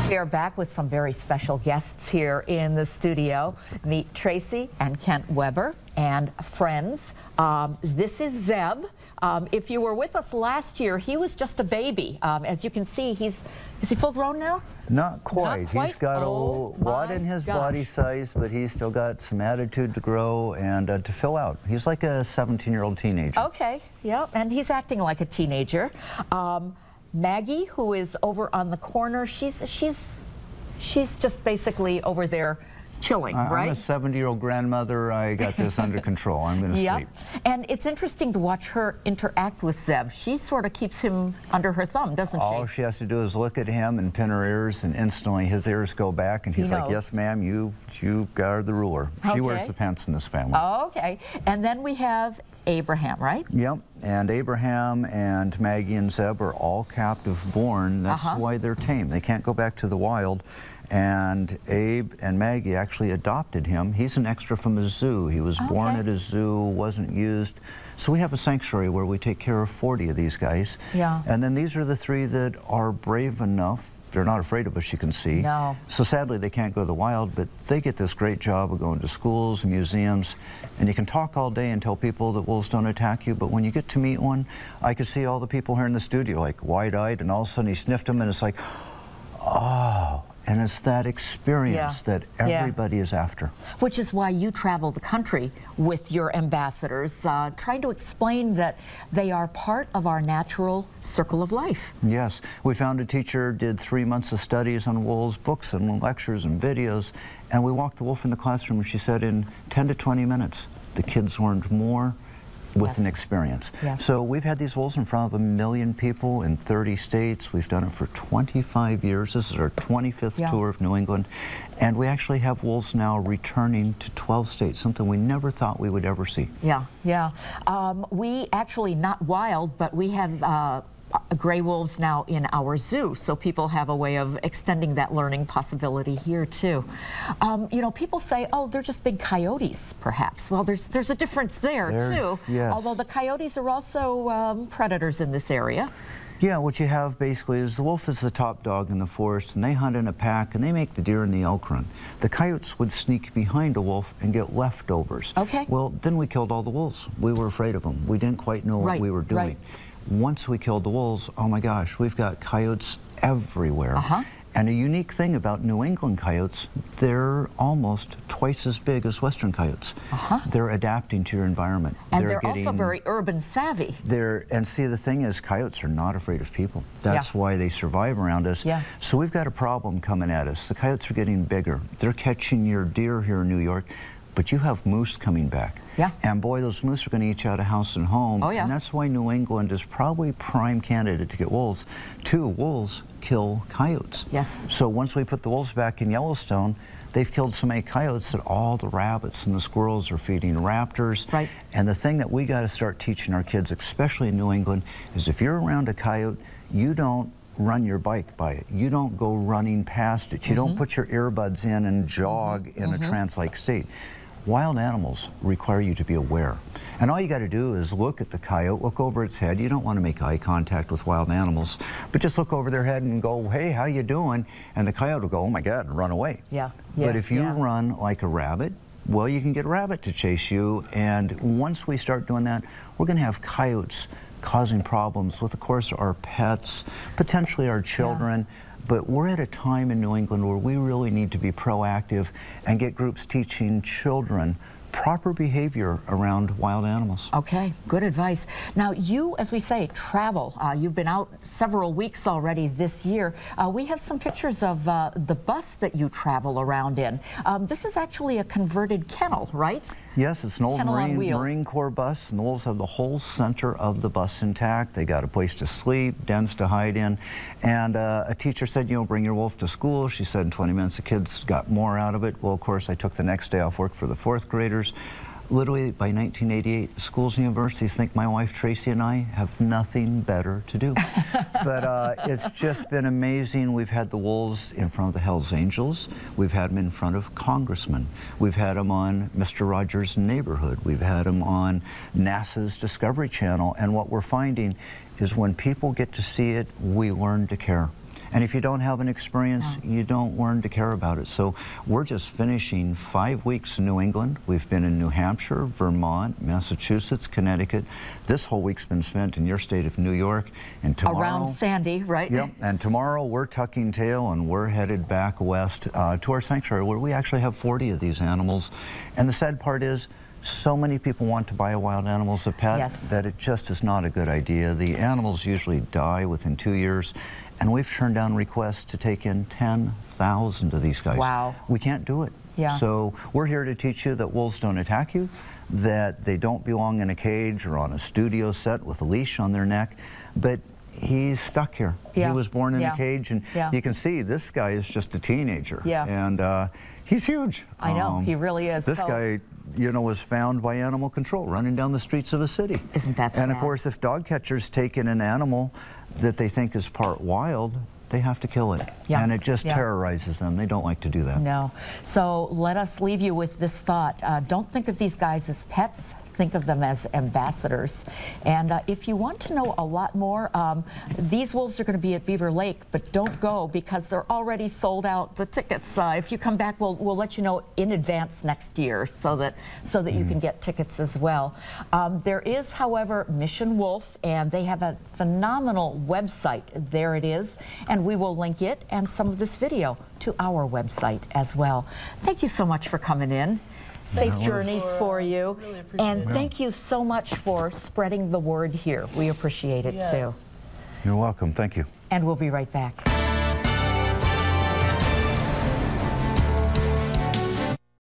We are back with some very special guests here in the studio. Meet Tracy and Kent Weber and friends. This is Zeb. If you were with us last year, he was just a baby. As you can see, is he full grown now? Not quite. Not quite? He's got a lot in his body size, but he's still got some attitude to grow and to fill out. He's like a 17-year-old teenager. Okay, yeah, and he's acting like a teenager. Maggie, who is over on the corner, she's just basically over there chilling, right? I'm a 70-year-old grandmother. I got this under control. I'm going to sleep. And it's interesting to watch her interact with Zeb. She sort of keeps him under her thumb, doesn't she? All she has to do is look at him and pin her ears, and instantly his ears go back, and he's like, "Yes, ma'am, you are the ruler." Okay. She wears the pants in this family. Oh, okay. And then we have Abraham, right? Yep. And Abraham and Maggie and Zeb are all captive born. That's why they're tame. They can't go back to the wild. And Abe and Maggie actually adopted him. He's an extra from a zoo. He was born at a zoo, wasn't used. So we have a sanctuary where we take care of 40 of these guys. Yeah. And then these are the 3 that are brave enough. They're not afraid of us, you can see. No. So sadly, they can't go to the wild, but they get this great job of going to schools and museums. And you can talk all day and tell people that wolves don't attack you, but when you get to meet one, I could see all the people here in the studio like wide-eyed, and all of a sudden he sniffed them, and it's like, oh. And it's that experience that everybody is after. Which is why you travel the country with your ambassadors, trying to explain that they are part of our natural circle of life. Yes. We found a teacher, did 3 months of studies on wolves, books and lectures and videos, and we walked the wolf in the classroom, and she said in 10 to 20 minutes, the kids learned more with an experience. So we've had these wolves in front of 1 million people in 30 states. We've done it for 25 years. This is our 25th tour of New England. And we actually have wolves now returning to 12 states, something we never thought we would ever see. We actually, not wild, but we have gray wolves now in our zoo, so people have a way of extending that learning possibility here too. You know, people say, oh, they're just big coyotes, perhaps. Well, there's a difference there too. Yes. Although the coyotes are also predators in this area. Yeah, what you have basically is the wolf is the top dog in the forest, and they hunt in a pack, and they make the deer and the elk run. The coyotes would sneak behind a wolf and get leftovers. Okay. Well, then we killed all the wolves. We were afraid of them. We didn't quite know what we were doing. Once we killed the wolves, oh my gosh, we've got coyotes everywhere. And a unique thing about New England coyotes, they're almost twice as big as Western coyotes. They're adapting to your environment. And they're also very urban savvy. And see, the thing is, coyotes are not afraid of people. That's why they survive around us. So we've got a problem coming at us. The coyotes are getting bigger. They're catching your deer here in New York, but you have moose coming back. And boy, those moose are going to eat you out of house and home. And that's why New England is probably prime candidate to get wolves. 2 wolves kill coyotes. So once we put the wolves back in Yellowstone, they've killed so many coyotes that all the rabbits and the squirrels are feeding raptors. And the thing that we got to start teaching our kids, especially in New England, is if you're around a coyote, you don't run your bike by it. You don't go running past it. You don't put your earbuds in and jog in a trance-like state. Wild animals require you to be aware. And all you got to do is look at the coyote, look over its head. You don't want to make eye contact with wild animals, but just look over their head and go, hey, how you doing? And the coyote will go, oh my God, and run away. But if you run like a rabbit, well, you can get a rabbit to chase you. And once we start doing that, we're going to have coyotes causing problems with, of course, our pets, potentially our children. But we're at a time in New England where we really need to be proactive and get groups teaching children proper behavior around wild animals. Okay, good advice. Now you, as we say, travel. You've been out several weeks already this year. We have some pictures of the bus that you travel around in. This is actually a converted kennel, right? Yes, it's an old Marine Corps bus, and the wolves have the whole center of the bus intact. They got a place to sleep, dens to hide in, and a teacher said, you know, bring your wolf to school. She said in 20 minutes the kids got more out of it. Well, of course, I took the next day off work for the 4th graders. Literally, by 1988, schools and universities think my wife Tracy and I have nothing better to do. But it's just been amazing. We've had the wolves in front of the Hells Angels. We've had them in front of congressmen. We've had them on Mr. Rogers' Neighborhood. We've had them on NASA's Discovery Channel. And what we're finding is when people get to see it, we learn to care. And if you don't have an experience, you don't learn to care about it. So we're just finishing 5 weeks in New England. We've been in New Hampshire, Vermont, Massachusetts, Connecticut. This whole week's been spent in your state of New York. And tomorrow, around Sandy, right? Yep. And tomorrow we're tucking tail and we're headed back west to our sanctuary where we actually have 40 of these animals. And the sad part is, so many people want to buy a wild animal as a pet that it just is not a good idea. The animals usually die within 2 years, and we've turned down requests to take in 10,000 of these guys. Wow. We can't do it. Yeah. So we're here to teach you that wolves don't attack you, that they don't belong in a cage or on a studio set with a leash on their neck, but he's stuck here. Yeah. He was born in a cage, and you can see this guy is just a teenager. Yeah. And he's huge. I know, he really is. This guy, you know, was found by animal control running down the streets of a city. Isn't that sad? And of course, if dog catchers take in an animal that they think is part wild, they have to kill it. Yeah. And it just terrorizes them. They don't like to do that. No. So let us leave you with this thought. Don't think of these guys as pets. Think of them as ambassadors. And if you want to know a lot more, these wolves are going to be at Beaver Lake, but don't go because they're already sold out the tickets. If you come back, we'll let you know in advance next year so that you can get tickets as well. There is, however, Mission Wolf, and they have a phenomenal website. There it is, and we will link it and some of this video to our website as well. Thank you so much for coming in. Safe journeys for you. Really and thank you so much for spreading the word here. We appreciate it too. You're welcome. Thank you. And we'll be right back.